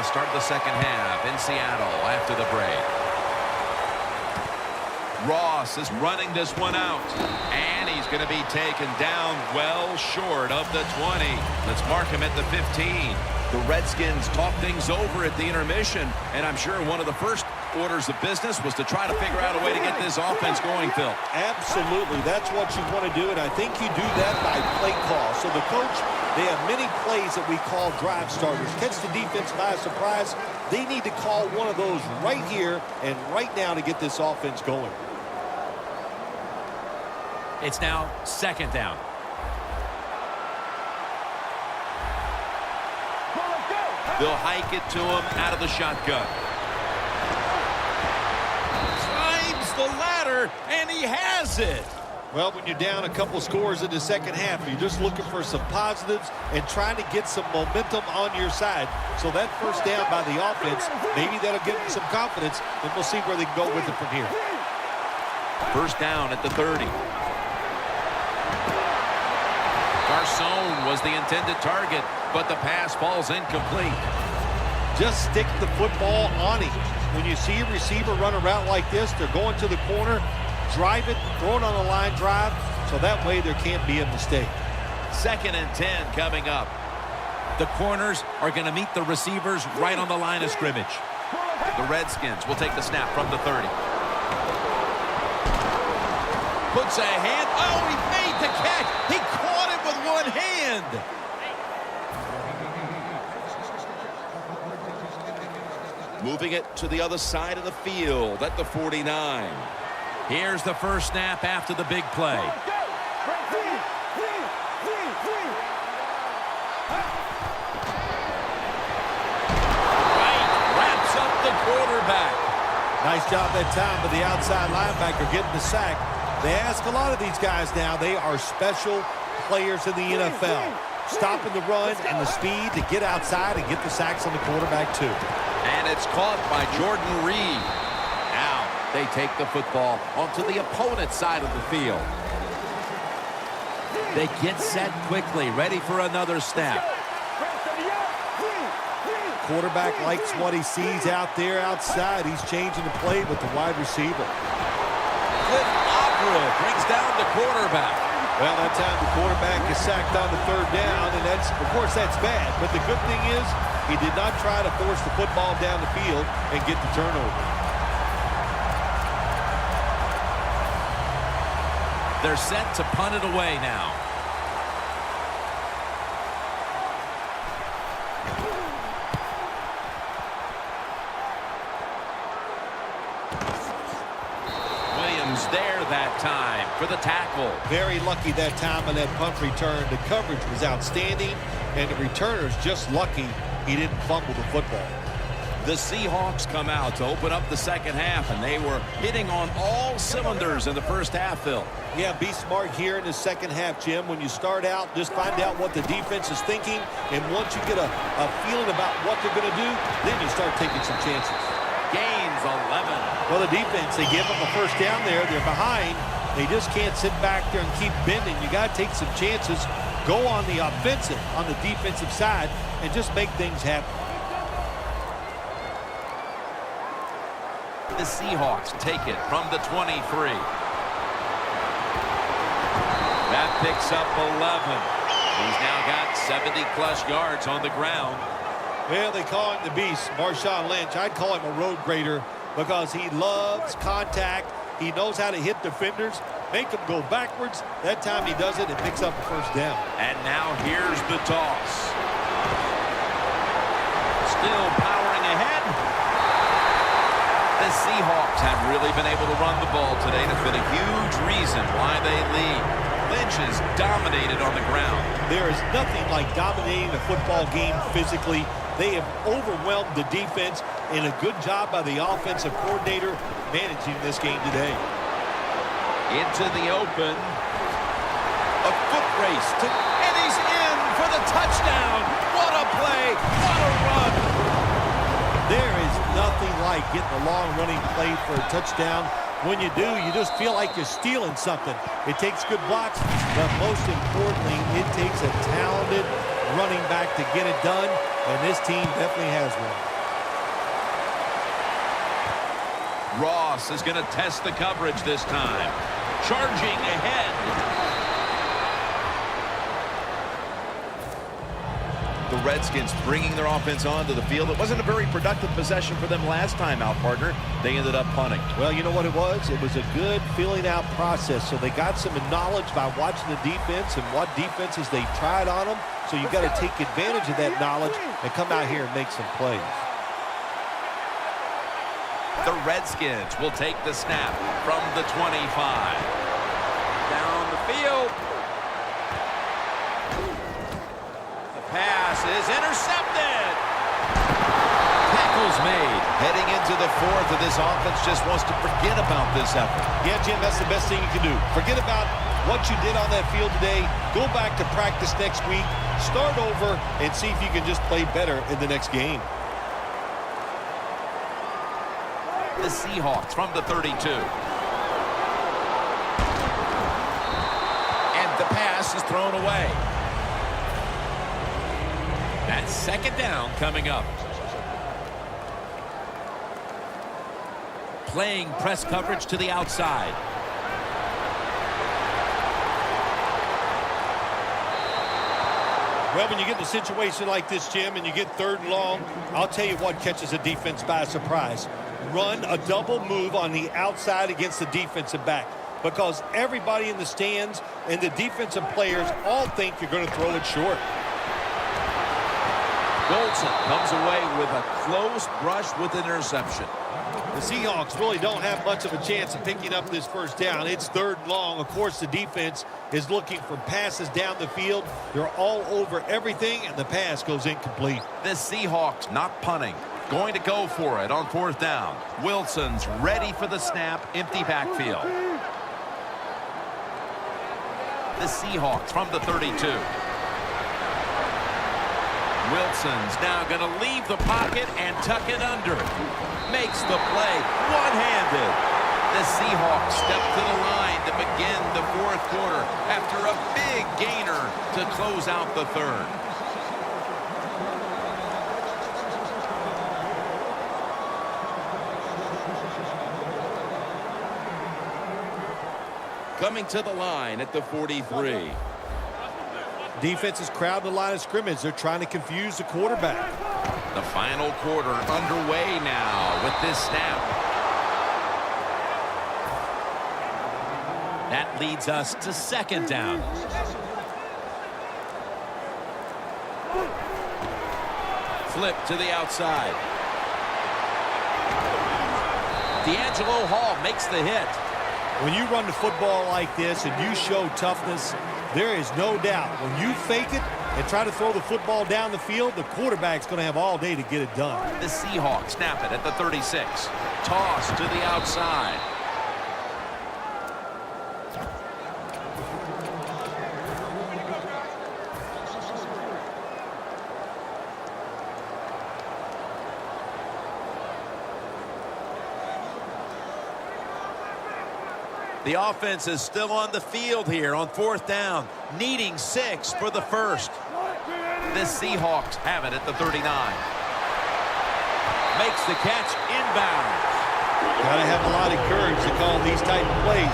the start of the second half in Seattle after the break. Ross is running this one out, and he's going to be taken down well short of the 20. Let's mark him at the 15. The Redskins talk things over at the intermission, and I'm sure one of the first orders of business was to try to figure out a way to get this offense going, Phil. Absolutely. That's what you want to do, and I think you do that by play call. So the coach, they have many plays that we call drive starters. Catch the defense by surprise. They need to call one of those right here and right now to get this offense going. It's now second down. They'll hike it to him out of the shotgun. Climbs the ladder, and he has it. Well, when you're down a couple scores in the second half, you're just looking for some positives and trying to get some momentum on your side. So that first down by the offense, maybe that'll give them some confidence, and we'll see where they can go with it from here. First down at the 30. Garcon was the intended target, but the pass falls incomplete. Just stick the football on him. When you see a receiver run a route like this, they're going to the corner, drive it, throw it on a line drive, so that way there can't be a mistake. 2nd and 10 coming up. The corners are going to meet the receivers right on the line of scrimmage. The Redskins will take the snap from the 30. Puts a hand. Oh, he made the catch. He caught it with one hand. Moving it to the other side of the field at the 49. Here's the first snap after the big play. Right, wraps up the quarterback. Nice job that time by the outside linebacker getting the sack. They ask a lot of these guys now. They are special players in the NFL. Stopping the run and the speed to get outside and get the sacks on the quarterback too. And it's caught by Jordan Reed. Now they take the football onto the opponent's side of the field. They get set quickly, ready for another snap. Quarterback likes what he sees out there outside. He's changing the play with the wide receiver. Cliff Avril brings down the quarterback. Well, that time the quarterback is sacked on the 3rd down, and that's, of course, that's bad. But the good thing is he did not try to force the football down the field and get the turnover. They're set to punt it away now. Williams there that time for the tackle. Very lucky that time on that punt return. The coverage was outstanding, and the returner's just lucky he didn't fumble the football. The Seahawks come out to open up the second half, and they were hitting on all cylinders in the first half, Phil. Yeah, be smart here in the second half, Jim. When you start out, just find out what the defense is thinking, and once you get a feeling about what they're going to do, then you start taking some chances. Gains 11. Well, the defense, they give them a first down there. They're behind. They just can't sit back there and keep bending. You got to take some chances, go on the offensive, on the defensive side, and just make things happen. The Seahawks take it from the 23. That picks up 11. He's now got 70-plus yards on the ground. Well, they call him the beast, Marshawn Lynch. I'd call him a road grader because he loves contact. He knows how to hit defenders, make them go backwards. That time he does it and picks up a first down. And now here's the toss. Still powering ahead. The Seahawks have really been able to run the ball today. That's been a huge reason why they lead. Lynch is dominated on the ground. There is nothing like dominating a football game physically. They have overwhelmed the defense, and a good job by the offensive coordinator managing this game today. Into the open. A foot race, and he's in for the touchdown. What a play. What a run. There is nothing like getting a long running play for a touchdown. When you do, you just feel like you're stealing something. It takes good blocks, but most importantly, it takes a talented running back to get it done, and this team definitely has one. Ross is going to test the coverage this time. Charging ahead. The Redskins bringing their offense onto the field. It wasn't a very productive possession for them last time out, partner. They ended up punting. Well, you know what it was? It was a good filling out process. So they got some knowledge by watching the defense and what defenses they tried on them. So you got to take advantage of that knowledge and come out here and make some plays. The Redskins will take the snap from the 25. Down the field. Pass is intercepted. Tackle's made. Heading into the fourth, and this offense just wants to forget about this effort. Yeah, Jim, that's the best thing you can do. Forget about what you did on that field today. Go back to practice next week. Start over and see if you can just play better in the next game. The Seahawks from the 32. And the pass is thrown away. That's second down coming up. Playing press coverage to the outside. Well, when you get in a situation like this, Jim, and you get third and long, I'll tell you what catches a defense by surprise. Run a double move on the outside against the defensive back, because everybody in the stands and the defensive players all think you're going to throw it short. Goldson comes away with a close brush with an interception. The Seahawks really don't have much of a chance of picking up this first down. It's third and long. Of course, the defense is looking for passes down the field. They're all over everything, and the pass goes incomplete. The Seahawks not punting. Going to go for it on fourth down. Wilson's ready for the snap. Empty backfield. The Seahawks from the 32. Wilson's now going to leave the pocket and tuck it under. Makes the play one-handed. The Seahawks step to the line to begin the fourth quarter after a big gainer to close out the third. Coming to the line at the 43. Defense is crowding the line of scrimmage. They're trying to confuse the quarterback. The final quarter underway now with this snap. That leads us to second down. Flip to the outside. D'Angelo Hall makes the hit. When you run the football like this and you show toughness, there is no doubt when you fake it and try to throw the football down the field, the quarterback's going to have all day to get it done. The Seahawks snap it at the 36. Toss to the outside. The offense is still on the field here on fourth down, needing 6 for the first. The Seahawks have it at the 39. Makes the catch inbounds. Got to have a lot of courage to call these type of plays.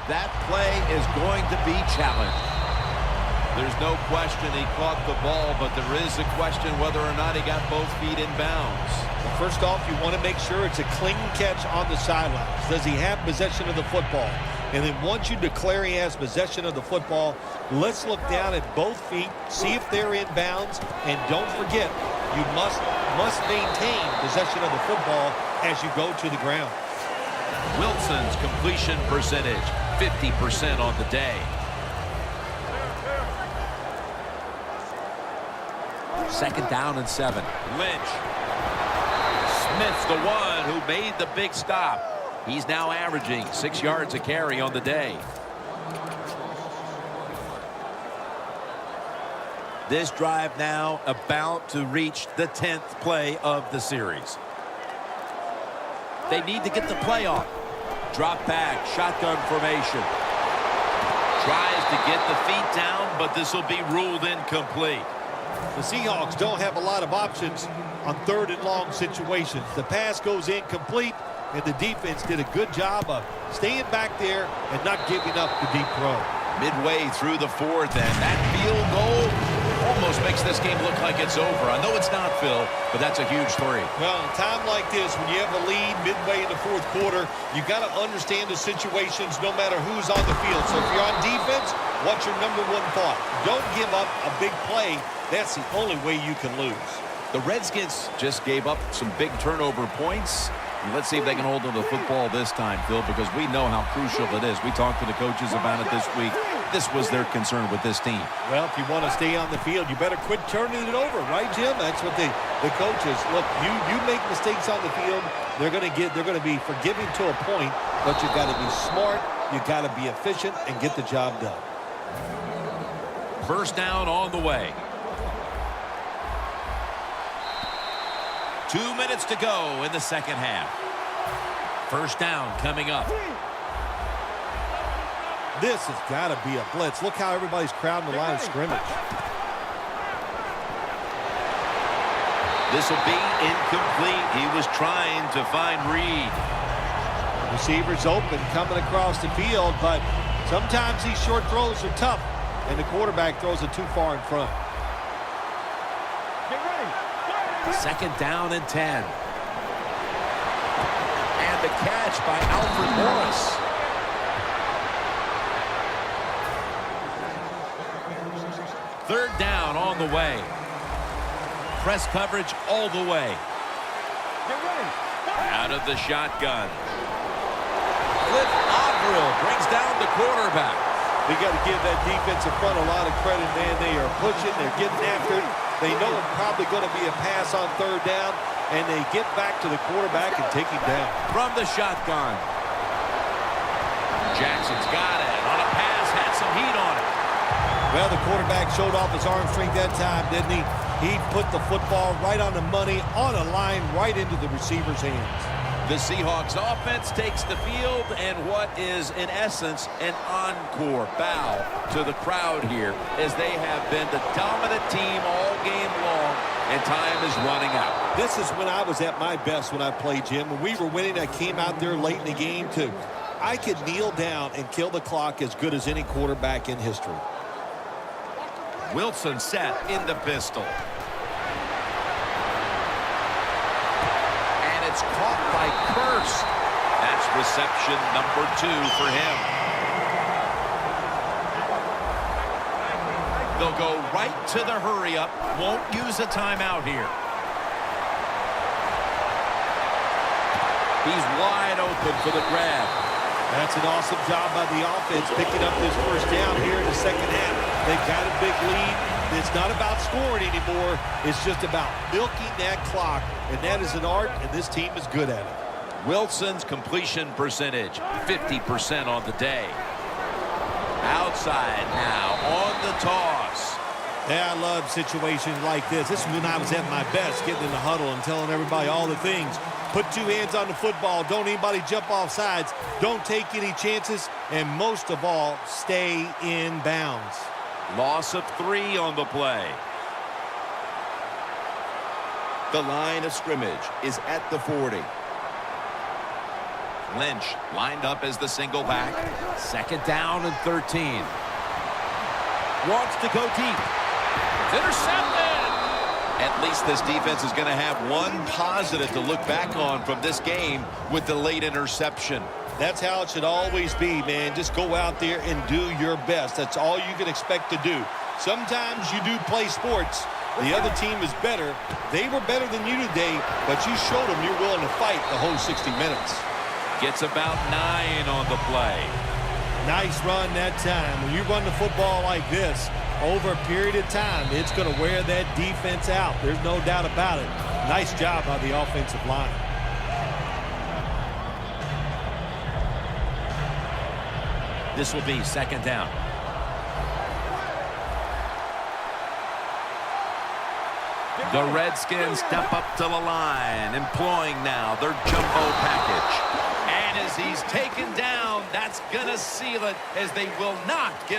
That play is going to be challenged. There's no question he caught the ball, but there is a question whether or not he got both feet in bounds. Well, first off, you want to make sure it's a clean catch on the sidelines. Does he have possession of the football? And then once you declare he has possession of the football, let's look down at both feet, see if they're in bounds, and don't forget, you must maintain possession of the football as you go to the ground. Wilson's completion percentage, 50% on the day. Second down and 7. Lynch. Smith's the one who made the big stop. He's now averaging 6 yards a carry on the day. This drive now about to reach the 10th play of the series. They need to get the play off. Drop back, shotgun formation. Tries to get the feet down, but this will be ruled incomplete. The Seahawks don't have a lot of options on 3rd and long situations. The pass goes incomplete, and the defense did a good job of staying back there and not giving up the deep throw. Midway through the 4th, and that field goal almost makes this game look like it's over. I know it's not, Phil, but that's a huge 3. Well, in a time like this, when you have a lead midway in the 4th quarter, you got to understand the situations no matter who's on the field. So if you're on defense, what's your number one thought? Don't give up a big play. That's the only way you can lose. The Redskins just gave up some big turnover points. Let's see if they can hold on to the football this time, Phil, because we know how crucial it is. We talked to the coaches about it this week. This was their concern with this team. Well, if you want to stay on the field, you better quit turning it over, right, Jim? That's what the coaches look. You make mistakes on the field, they're going to be forgiving to a point, but you've got to be smart, you've got to be efficient, and get the job done. First down on the way. 2 minutes to go in the second half. First down coming up. This has got to be a blitz. Look how everybody's crowding the line of scrimmage. This will be incomplete. He was trying to find Reed. Receiver's open coming across the field, but sometimes these short throws are tough, and the quarterback throws it too far in front. Second down and 10. And the catch by Alfred Morris. Third down on the way. Press coverage all the way. Out of the shotgun. Cliff Avril brings down the quarterback. We got to give that defensive front a lot of credit, man. They are pushing, they're getting after it. They know it's probably going to be a pass on 3rd down, and they get back to the quarterback and take him down. From the shotgun. Jackson's got it. On a pass, had some heat on it. Well, the quarterback showed off his arm strength that time, didn't he? He put the football right on the money, on a line, right into the receiver's hands. The Seahawks offense takes the field, and what is, in essence, an encore bow to the crowd here, as they have been the dominant team all game long, and time is running out. This is when I was at my best when I played, Jim. When we were winning, I came out there late in the game too. I could kneel down and kill the clock as good as any quarterback in history. Wilson set in the pistol. It's caught by Curse. That's reception number 2 for him. They'll go right to the hurry-up. Won't use a timeout here. He's wide open for the grab. That's an awesome job by the offense picking up this first down here in the second half. They've got a big lead. It's not about scoring anymore. It's just about milking that clock, and that is an art, and this team is good at it. Wilson's completion percentage, 50% on the day. Outside now on the toss. Yeah, I love situations like this. This is when I was at my best, getting in the huddle and telling everybody all the things. Put 2 hands on the football. Don't anybody jump off sides. Don't take any chances. And most of all, stay in bounds. Loss of 3 on the play. The line of scrimmage is at the 40. Lynch lined up as the single back. Second down and 13. Wants to go deep. Intercepted. At least this defense is going to have one positive to look back on from this game with the late interception. That's how it should always be, man. Just go out there and do your best. That's all you can expect to do. Sometimes you do play sports. The other team is better. They were better than you today, but you showed them you're willing to fight the whole 60 minutes. Gets about 9 on the play. Nice run that time. When you run the football like this, over a period of time, it's going to wear that defense out. There's no doubt about it. Nice job by the offensive line. This will be second down. The Redskins step up to the line, employing now their jumbo package. And as he's taken down. That's going to seal it as they will not get